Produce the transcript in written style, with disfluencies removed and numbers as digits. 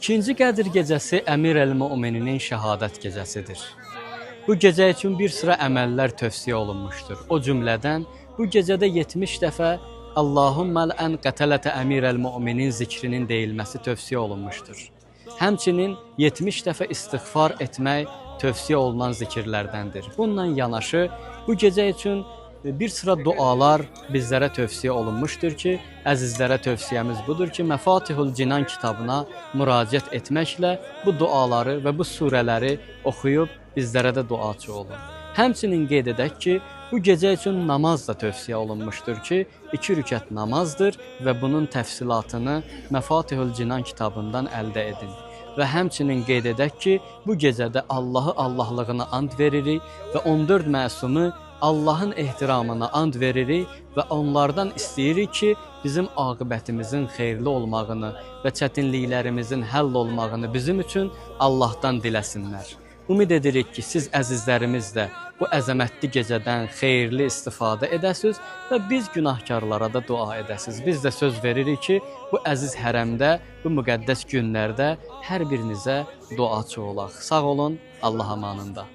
İkinci Qədir gecəsi Əmir el-Mömininin şəhadət gecəsidir. Bu gecə üçün bir sıra əməllər tövsiyə olunmuşdur. O cümlədən bu gecədə 70 dəfə Allahumma ən qətələtə Əmir el-Möminin zikrinin deyilməsi tövsiyə olunmuşdur. Həmçinin 70 dəfə istiğfar etmək tövsiyə olunan zikirlərdəndir. Bununla yanaşı bu gecə üçün bir sıra dualar bizlərə tövsiyə olunmuşdur ki, əzizlərə tövsiyəmiz budur ki, Məfatihul Cinan kitabına müraciət etməklə bu duaları və bu surələri oxuyub bizlərə də duaçı olun. Həmçinin qeyd edək ki, bu gecə üçün namaz da tövsiyə olunmuşdur ki, 2 rükət namazdır və bunun təfsilatını Məfatihul Cinan kitabından əldə edin. Və həmçinin qeyd edək ki, bu gecədə Allahı Allahlığına and veririk və 14 məsumu Allahın ehtiramına and veririk və onlardan istəyirik ki, bizim aqibətimizin xeyirli olmağını və çətinliklərimizin həll olmağını bizim üçün Allahdan diləsinlər. Ümid edirik ki, siz əzizlərimiz də bu əzəmətli gecədən xeyirli istifadə edəsiniz və biz günahkarlara da dua edəsiniz. Biz də söz veririk ki, bu əziz hərəmdə, bu müqəddəs günlərdə hər birinizə duaçı olaq. Sağ olun, Allah amanında.